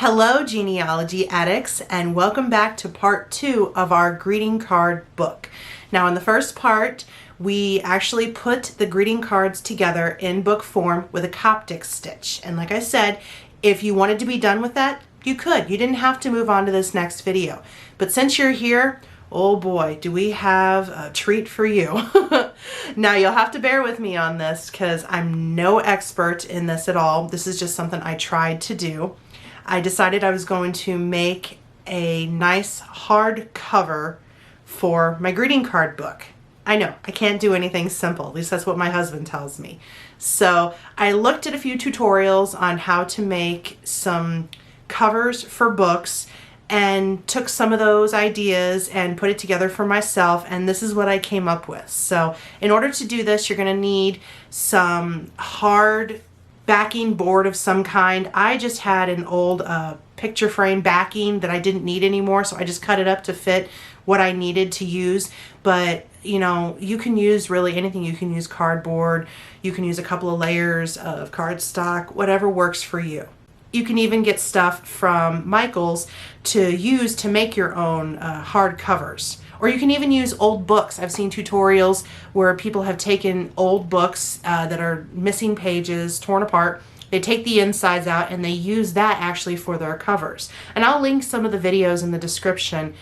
Hello genealogy addicts, and welcome back to part 2 of our greeting card book. Now in the first part we actually put the greeting cards together in book form with a Coptic stitch, and like I said, if you wanted to be done with that, you could. You didn't have to move on to this next video. But since you're here, oh boy, do we have a treat for you. Now you'll have to bear with me on this because I'm no expert in this at all. This is just something I tried to do. I decided I was going to make a nice hard cover for my greeting card book. I know, I can't do anything simple, at least that's what my husband tells me. So I looked at a few tutorials on how to make some covers for books and took some of those ideas and put it together for myself, and this is what I came up with. So in order to do this, you're going to need some hard backing board of some kind. I just had an old picture frame backing that I didn't need anymore, so I just cut it up to fit what I needed to use. But you know, you can use really anything. You can use cardboard, you can use a couple of layers of cardstock, whatever works for you. You can even get stuff from Michael's to use to make your own hard covers. Or you can even use old books. I've seen tutorials where people have taken old books that are missing pages, torn apart. They take the insides out and they use that actually for their covers. And I'll link some of the videos in the description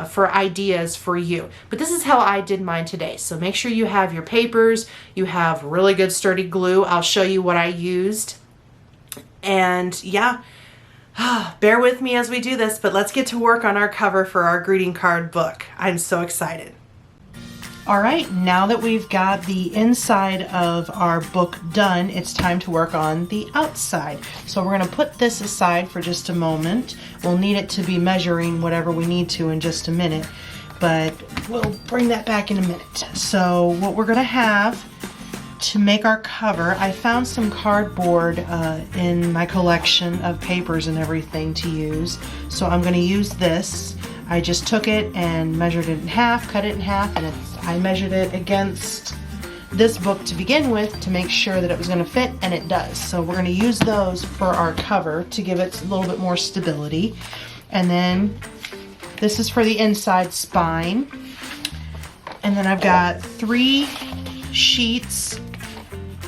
for ideas for you. But this is how I did mine today. So make sure you have your papers, you have really good sturdy glue. I'll show you what I used. And yeah, bear with me as we do this, but let's get to work on our cover for our greeting card book. I'm so excited. All right, now that we've got the inside of our book done, it's time to work on the outside. So we're gonna put this aside for just a moment. We'll need it to be measuring whatever we need to in just a minute, but we'll bring that back in a minute. So what we're gonna have to make our cover, I found some cardboard in my collection of papers and everything to use. So I'm going to use this. I just took it and measured it in half, cut it in half, and I measured it against this book to begin with to make sure that it was going to fit, and it does. So we're going to use those for our cover to give it a little bit more stability. And then this is for the inside spine. And then I've got 3 sheets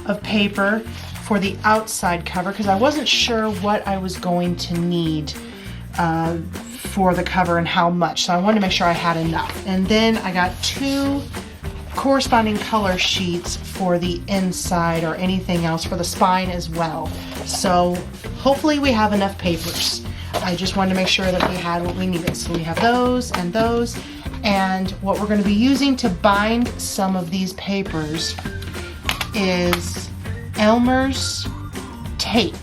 of paper for the outside cover because I wasn't sure what I was going to need for the cover and how much, so I wanted to make sure I had enough. And then I got 2 corresponding color sheets for the inside or anything else for the spine as well. So hopefully we have enough papers. I just wanted to make sure that we had what we needed. So we have those and those, and what we're going to be using to bind some of these papers is Elmer's tape,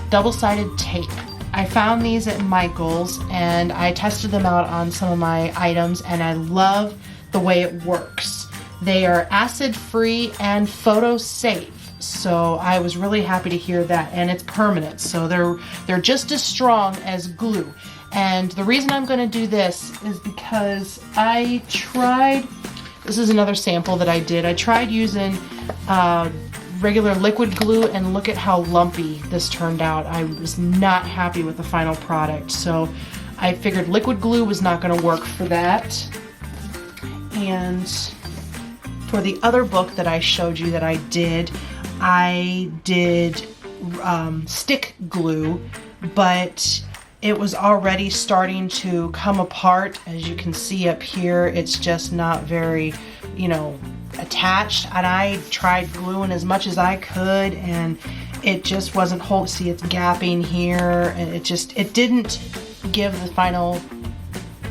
double-sided tape. I found these at Michael's and I tested them out on some of my items, and I love the way it works. They are acid-free and photo-safe, so I was really happy to hear that, and it's permanent, so they're just as strong as glue. And the reason I'm going to do this is because I tried, this is another sample that I did. I tried using regular liquid glue, and look at how lumpy this turned out. I was not happy with the final product, so I figured liquid glue was not going to work for that. And for the other book that I showed you that I did stick glue, but it was already starting to come apart. As you can see up here, it's just not very, you know, attached, and I tried gluing as much as I could and it just wasn't whole. See, it's gapping here, and it didn't give the final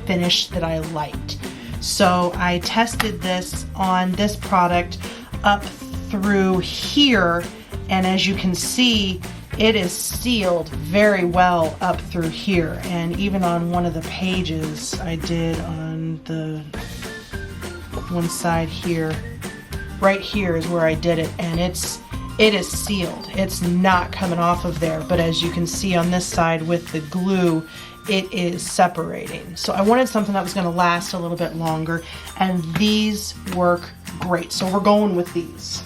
finish that I liked. So I tested this on this product up through here, and as you can see, it is sealed very well up through here, and even on one of the pages I did on the one side here, right here is where I did it, and it is sealed. It's not coming off of there, but as you can see on this side with the glue, it is separating. So I wanted something that was going to last a little bit longer, and these work great, so we're going with these.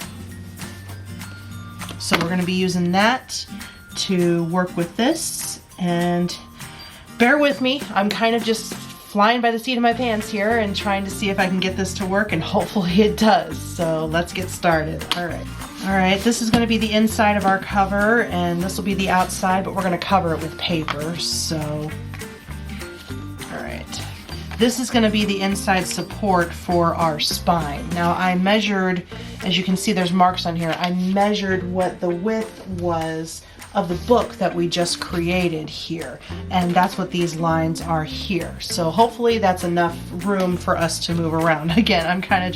So we're going to be using that to work with this, and bear with me. I'm kind of just flying by the seat of my pants here and trying to see if I can get this to work, and hopefully it does. So let's get started. All right, this is going to be the inside of our cover, and this will be the outside, but we're going to cover it with paper. So, all right. This is going to be the inside support for our spine. Now I measured, as you can see there's marks on here, I measured what the width was of the book that we just created here, and that's what these lines are here. So hopefully that's enough room for us to move around. Again, I'm kind of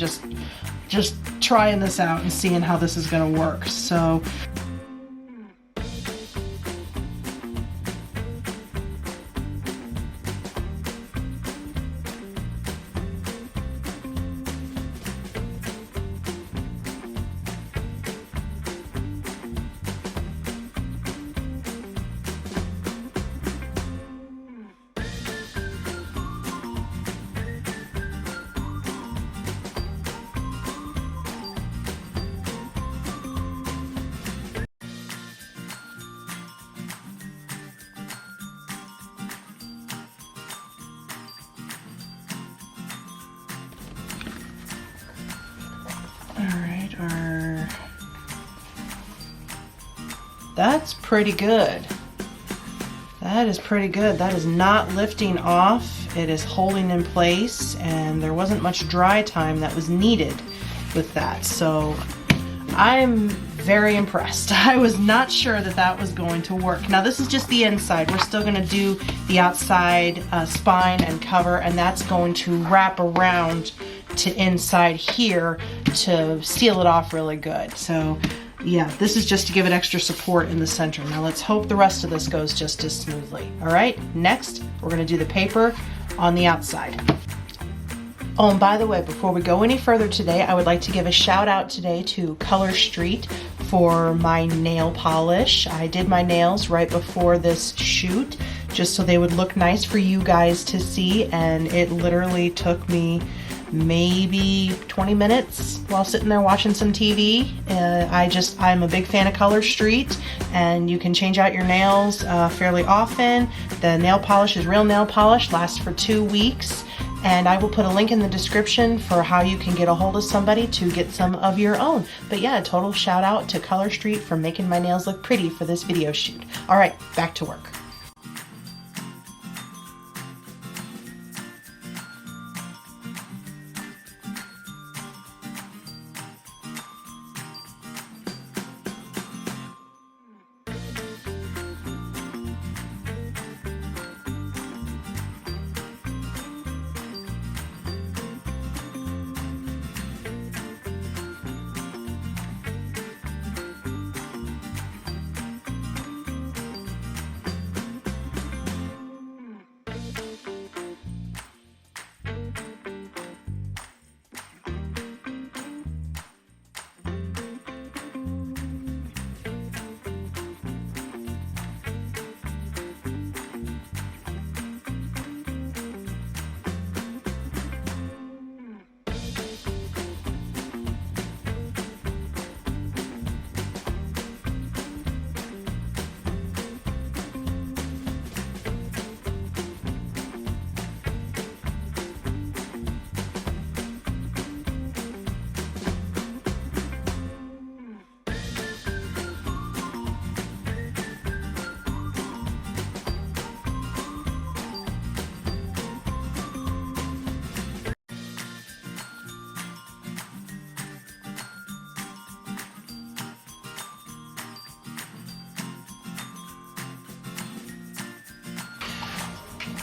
just trying this out and seeing how this is going to work. So that's pretty good. That is pretty good. That is not lifting off. It is holding in place, and there wasn't much dry time that was needed with that. So I'm very impressed. I was not sure that that was going to work. Now this is just the inside. We're still going to do the outside spine and cover, and that's going to wrap around to inside here to seal it off really good. So yeah, this is just to give it extra support in the center. Now let's hope the rest of this goes just as smoothly. All right, next we're going to do the paper on the outside. Oh, and by the way, before we go any further today, I would like to give a shout out today to Color Street for my nail polish. I did my nails right before this shoot just so they would look nice for you guys to see, and it literally took me maybe 20 minutes while sitting there watching some TV. I'm a big fan of Color Street, and you can change out your nails fairly often. The nail polish is real nail polish, lasts for 2 weeks, and I will put a link in the description for how you can get a hold of somebody to get some of your own. But yeah, a total shout out to Color Street for making my nails look pretty for this video shoot. All right, back to work.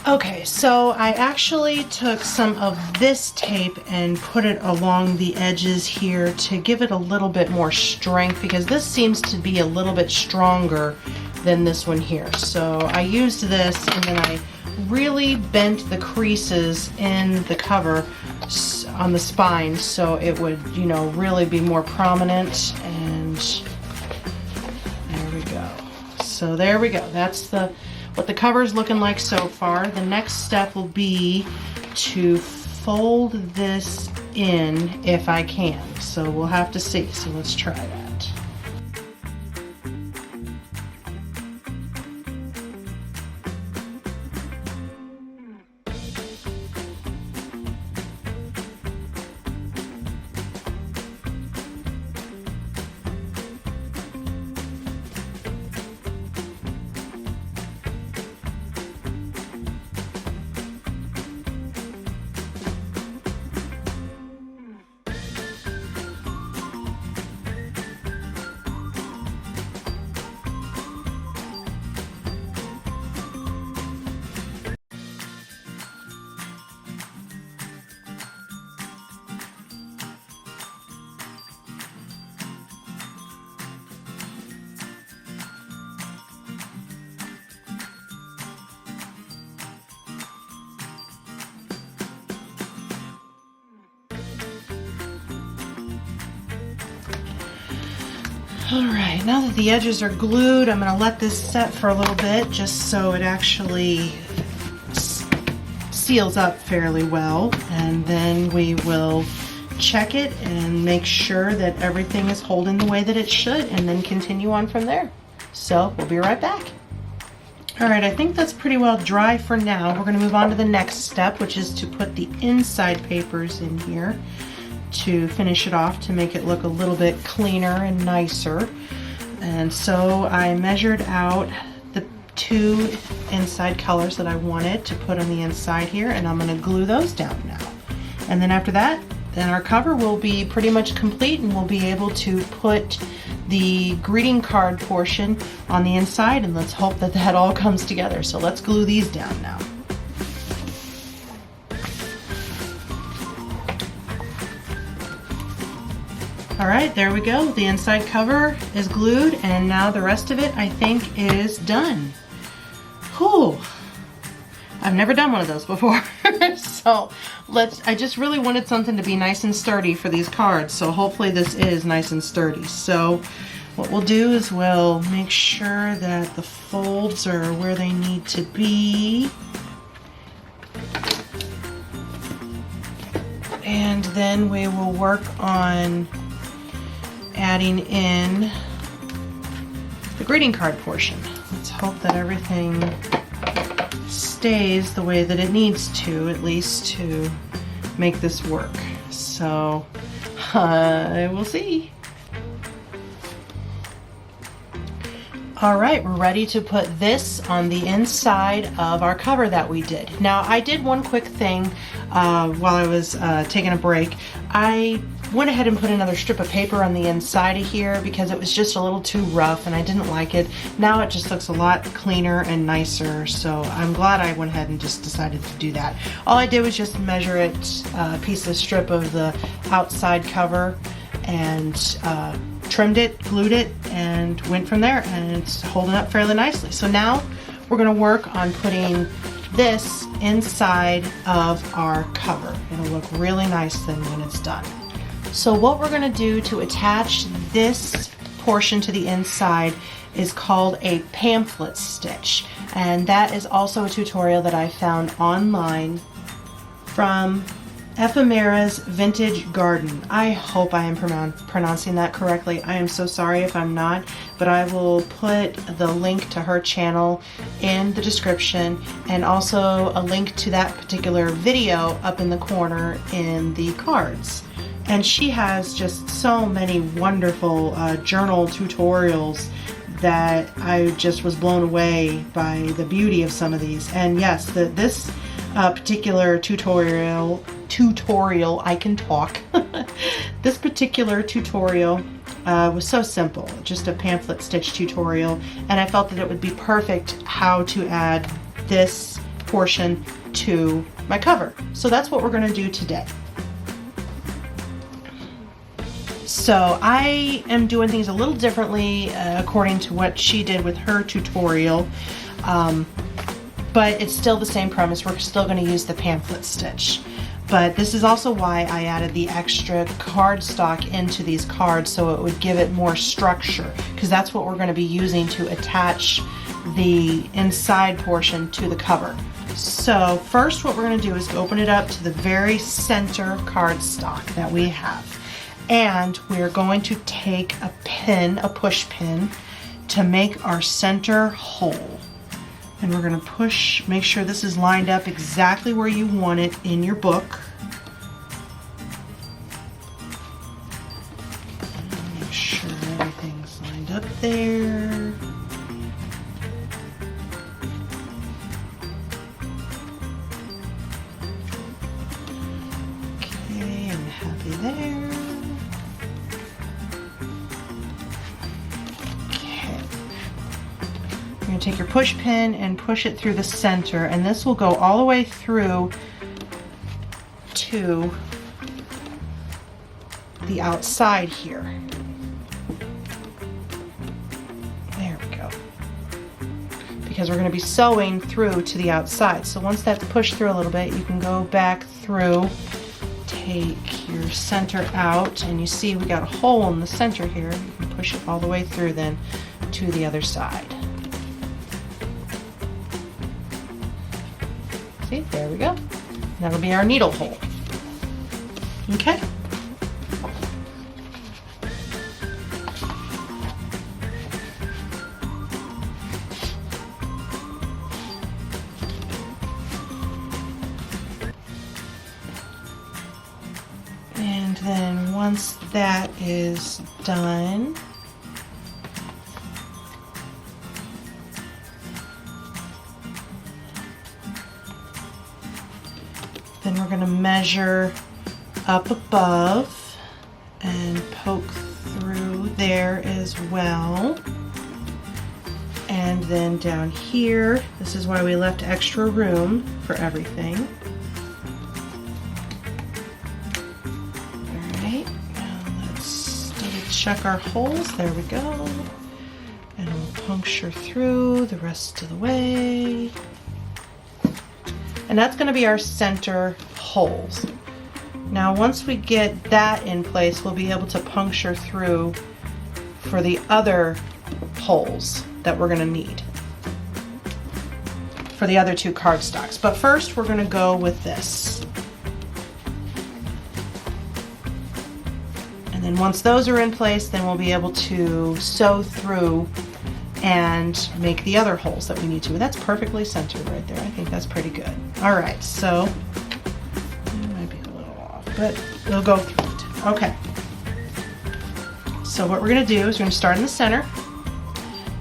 Okay, so I actually took some of this tape and put it along the edges here to give it a little bit more strength, because this seems to be a little bit stronger than this one here. So I used this, and then I really bent the creases in the cover on the spine so it would, you know, really be more prominent. And there we go. So there we go. That's what the cover is looking like so far. The next step will be to fold this in if I can. So we'll have to see. So let's try that. All right, now that the edges are glued, I'm gonna let this set for a little bit just so it actually seals up fairly well. And then we will check it and make sure that everything is holding the way that it should, and then continue on from there. So we'll be right back. All right, I think that's pretty well dry for now. We're gonna move on to the next step, which is to put the inside papers in here to finish it off, to make it look a little bit cleaner and nicer. And so I measured out the 2 inside colors that I wanted to put on the inside here, and I'm gonna glue those down now. And then after that, then our cover will be pretty much complete, and we'll be able to put the greeting card portion on the inside, and let's hope that that all comes together. So let's glue these down now. All right, there we go. The inside cover is glued, and now the rest of it, I think, is done. Whew. I've never done one of those before. So I just really wanted something to be nice and sturdy for these cards. So hopefully this is nice and sturdy. So what we'll do is we'll make sure that the folds are where they need to be. And then we will work on adding in the greeting card portion. Let's hope that everything stays the way that it needs to, at least to make this work. So we'll see. All right, we're ready to put this on the inside of our cover that we did. Now, I did one quick thing while I was taking a break. I went ahead and put another strip of paper on the inside of here because it was just a little too rough and I didn't like it. Now it just looks a lot cleaner and nicer, so I'm glad I went ahead and just decided to do that. All I did was just measure it, a piece of strip of the outside cover, and trimmed it, glued it, and went from there, and it's holding up fairly nicely. So now we're gonna work on putting this inside of our cover. It'll look really nice then when it's done. So what we're gonna do to attach this portion to the inside is called a pamphlet stitch. And that is also a tutorial that I found online from Ephemera's Vintage Garden. I hope I am pronouncing that correctly. I am so sorry if I'm not, but I will put the link to her channel in the description, and also a link to that particular video up in the corner in the cards. And she has just so many wonderful journal tutorials that I just was blown away by the beauty of some of these. And yes, this particular tutorial, I can talk. This particular tutorial was so simple, just a pamphlet stitch tutorial, and I felt that it would be perfect how to add this portion to my cover. So that's what we're going to do today. So I am doing things a little differently according to what she did with her tutorial, but it's still the same premise. We're still going to use the pamphlet stitch. But this is also why I added the extra cardstock into these cards, so it would give it more structure, because that's what we're going to be using to attach the inside portion to the cover. So first what we're going to do is open it up to the very center cardstock that we have. And we're going to take a pin, a push pin, to make our center hole. And we're going to push, make sure this is lined up exactly where you want it in your book. Make sure everything's lined up there. Okay, I'm happy there. You're going to take your push pin and push it through the center, and this will go all the way through to the outside here. There we go. Because we're going to be sewing through to the outside. So once that's pushed through a little bit, you can go back through, take your center out, and you see we got a hole in the center here. You can push it all the way through then to the other side. See, there we go. That'll be our needle hole. Okay. And then once that is done, then we're going to measure up above and poke through there as well. And then down here, this is why we left extra room for everything. All right, now let's double check our holes. There we go. And we'll puncture through the rest of the way. And that's going to be our center holes. Now once we get that in place, we'll be able to puncture through for the other holes that we're going to need for the other two cardstocks. But first we're going to go with this. And then once those are in place, then we'll be able to sew through and make the other holes that we need to. And that's perfectly centered right there. I think that's pretty good. All right, so it might be a little off, but we'll go through it. Okay. So what we're going to do is we're going to start in the center.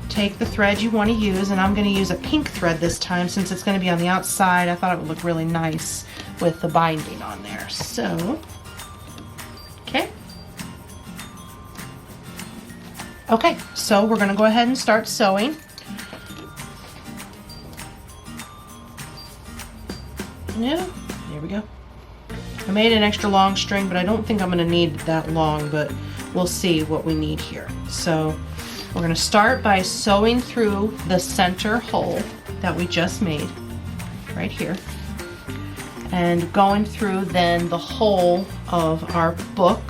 Take the thread you want to use, and I'm going to use a pink thread this time since it's going to be on the outside. I thought it would look really nice with the binding on there. So, okay. Okay, so we're going to go ahead and start sewing. Yeah, there we go. I made an extra long string, but I don't think I'm going to need that long, but we'll see what we need here. So we're going to start by sewing through the center hole that we just made right here, and going through then the hole of our book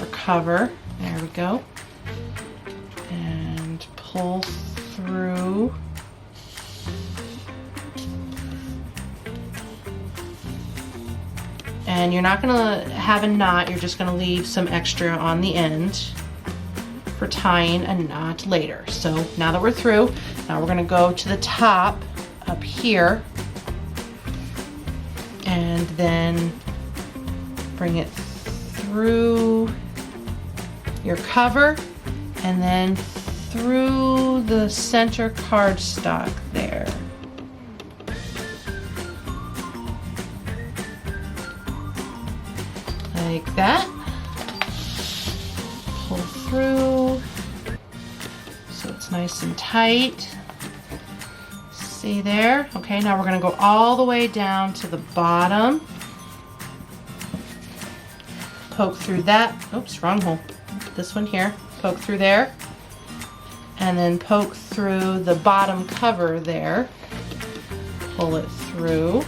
or cover. There we go. And pull through. And you're not going to have a knot, you're just going to leave some extra on the end for tying a knot later. So now that we're through, now we're going to go to the top up here and then bring it through your cover and then through the center cardstock there. Like that. Pull through so it's nice and tight. See there? Okay, now we're going to go all the way down to the bottom. Poke through that. Oops, wrong hole. This one here, poke through there, and then poke through the bottom cover there, pull it through,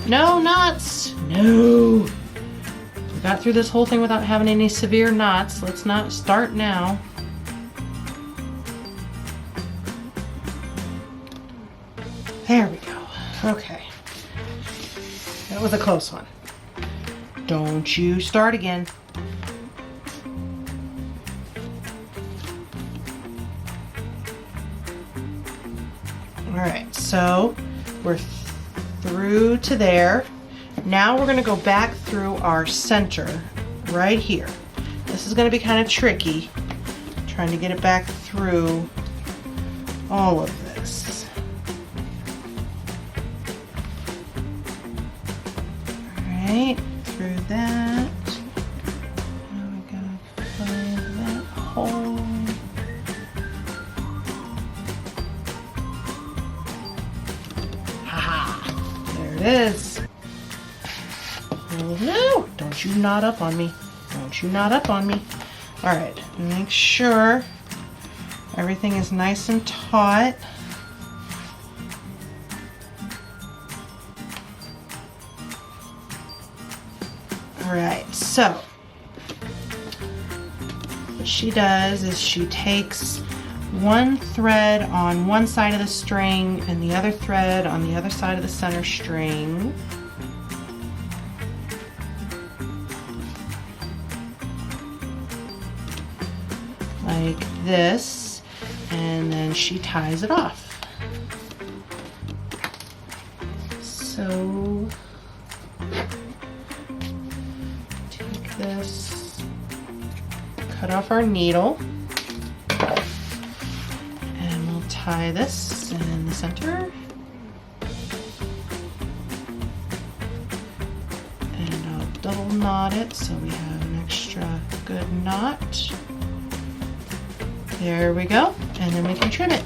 no knots, no, we got through this whole thing without having any severe knots. Let's not start now. There we go. Okay, that was a close one. Don't you start again. All right, so we're through to there. Now we're going to go back through our center right here. This is going to be kind of tricky, trying to get it back through all of this. All right. Through that. Now we gotta find that hole. Haha! There it is. Oh no! Don't you knot up on me. Don't you knot up on me. Alright, make sure everything is nice and taut. right, so what she does is she takes one thread on one side of the string and the other thread on the other side of the center string. Like this, and then she ties it off. So take this, cut off our needle, and we'll tie this in the center. And I'll double knot it so we have an extra good knot. There we go, and then we can trim it.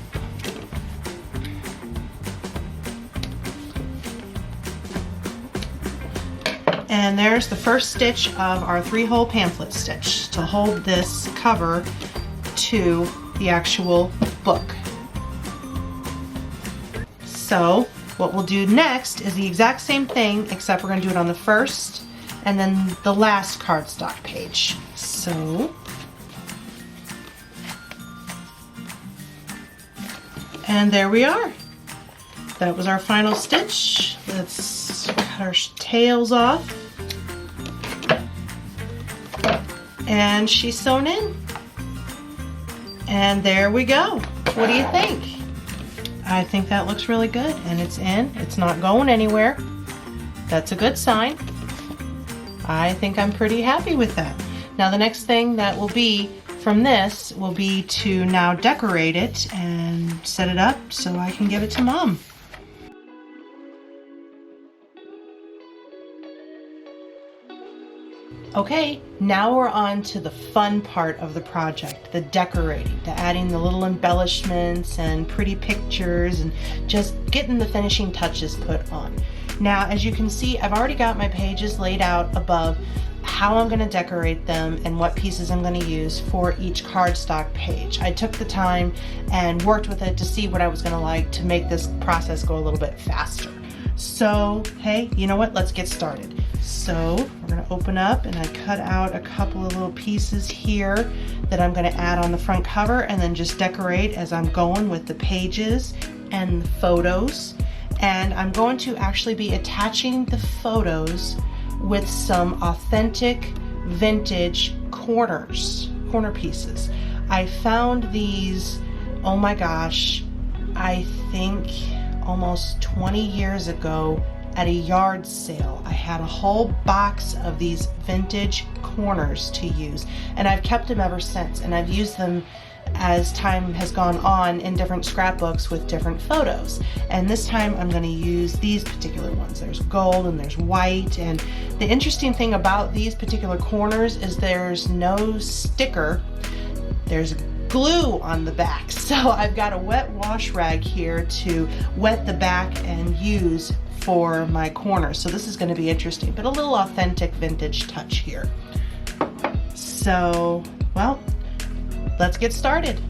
And there's the first stitch of our 3-hole pamphlet stitch to hold this cover to the actual book. So what we'll do next is the exact same thing, except we're going to do it on the first and then the last cardstock page. So, and there we are. That was our final stitch. Let's cut our tails off. And she's sewn in. And there we go. What do you think? I think that looks really good, and it's in. It's not going anywhere. That's a good sign. I think I'm pretty happy with that. Now the next thing that will be from this will be to now decorate it and set it up so I can give it to Mom. Okay, now we're on to the fun part of the project, the decorating, the adding the little embellishments and pretty pictures and just getting the finishing touches put on. Now, as you can see, I've already got my pages laid out above how I'm going to decorate them and what pieces I'm going to use for each cardstock page. I took the time and worked with it to see what I was going to like to make this process go a little bit faster. So, hey, you know what? Let's get started. So we're going to open up, and I cut out a couple of little pieces here that I'm going to add on the front cover and then just decorate as I'm going with the pages and the photos. And I'm going to actually be attaching the photos with some authentic vintage corner pieces. I found these, oh my gosh, I think almost 20 years ago at a yard sale. I had a whole box of these vintage corners to use, and I've kept them ever since, and I've used them as time has gone on in different scrapbooks with different photos. And this time I'm going to use these particular ones. There's gold and there's white, and the interesting thing about these particular corners is there's no sticker. There's glue on the back. So I've got a wet wash rag here to wet the back and use for my corners. So this is going to be interesting, but a little authentic vintage touch here. So, well, let's get started.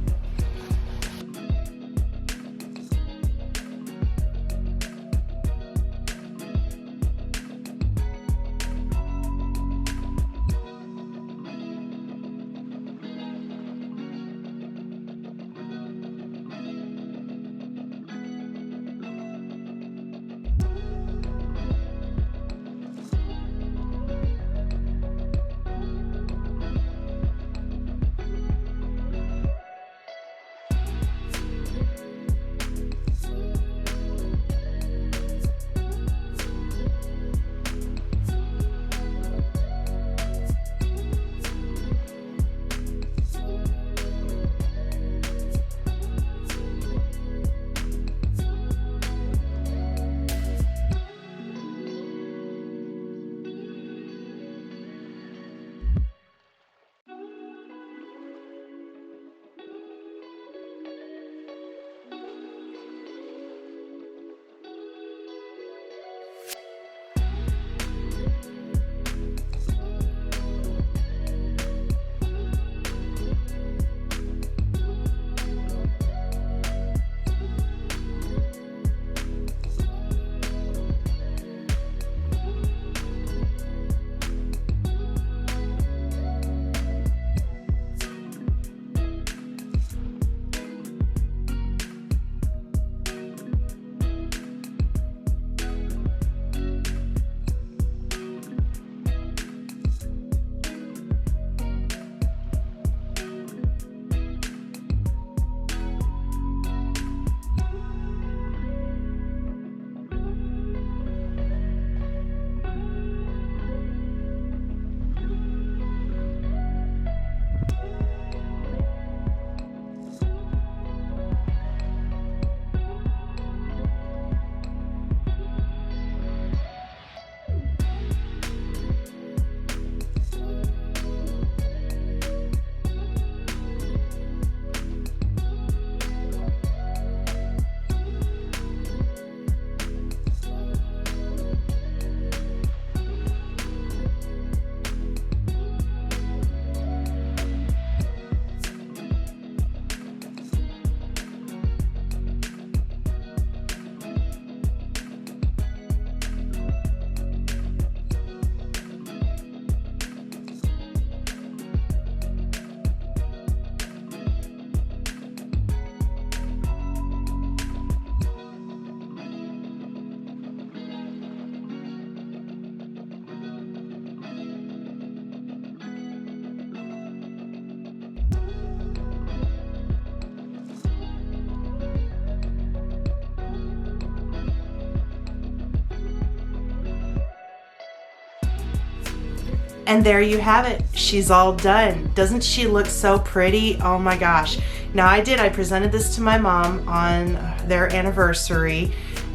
And there you have it. She's all done. Doesn't she look so pretty? Oh my gosh. Now I presented this to my mom on their anniversary,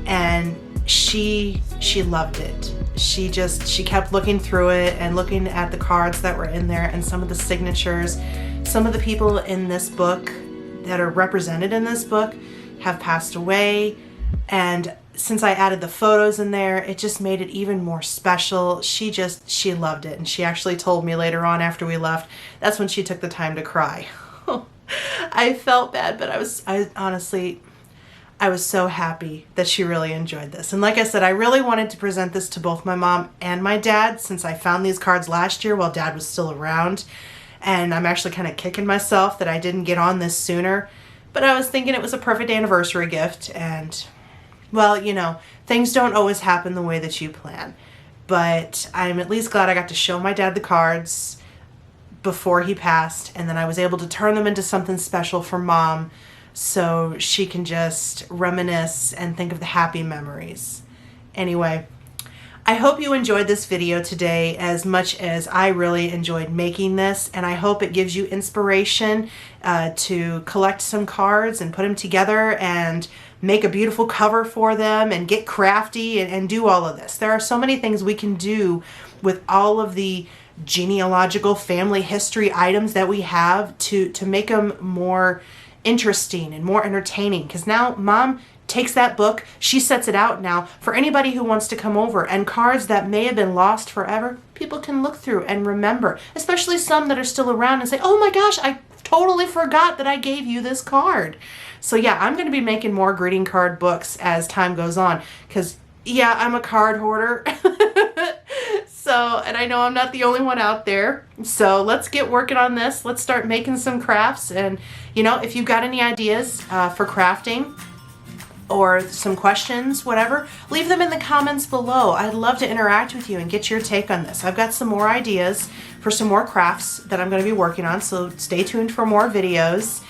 and she loved it. She kept looking through it and looking at the cards that were in there and some of the signatures. Some of the people in this book that are represented in this book have passed away, and since I added the photos in there, it just made it even more special. She loved it, and she actually told me later on after we left, that's when she took the time to cry. I felt bad, but I honestly was so happy that she really enjoyed this. And like I said, I really wanted to present this to both my mom and my dad since I found these cards last year while Dad was still around. And I'm actually kind of kicking myself that I didn't get on this sooner. But I was thinking it was a perfect anniversary gift, and well, you know, things don't always happen the way that you plan. But I'm at least glad I got to show my dad the cards before he passed, and then I was able to turn them into something special for Mom so she can just reminisce and think of the happy memories. Anyway, I hope you enjoyed this video today as much as I really enjoyed making this, and I hope it gives you inspiration to collect some cards and put them together and make a beautiful cover for them and get crafty and do all of this. There are so many things we can do with all of the genealogical family history items that we have to make them more interesting and more entertaining, because now Mom takes that book, she sets it out now for anybody who wants to come over, and cards that may have been lost forever, people can look through and remember, especially some that are still around and say, oh my gosh, I totally forgot that I gave you this card. So yeah, I'm going to be making more greeting card books as time goes on, because yeah, I'm a card hoarder. So, and I know I'm not the only one out there. So let's get working on this. Let's start making some crafts. And you know, if you've got any ideas for crafting or some questions, whatever, leave them in the comments below. I'd love to interact with you and get your take on this. I've got some more ideas for some more crafts that I'm going to be working on, so stay tuned for more videos.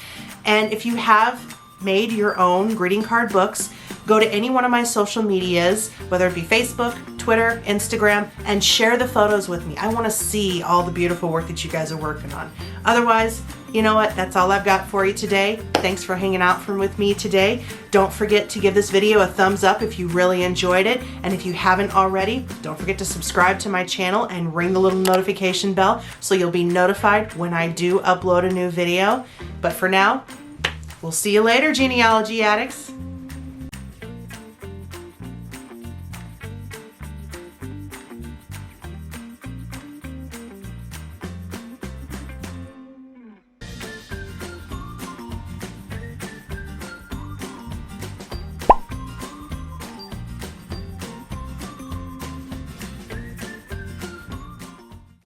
And if you have made your own greeting card books, go to any one of my social medias, whether it be Facebook, Twitter, Instagram, and share the photos with me. I want to see all the beautiful work that you guys are working on. Otherwise, you know what? That's all I've got for you today. Thanks for hanging out with me today. Don't forget to give this video a thumbs up if you really enjoyed it. And if you haven't already, don't forget to subscribe to my channel and ring the little notification bell so you'll be notified when I do upload a new video. But for now, we'll see you later, genealogy addicts.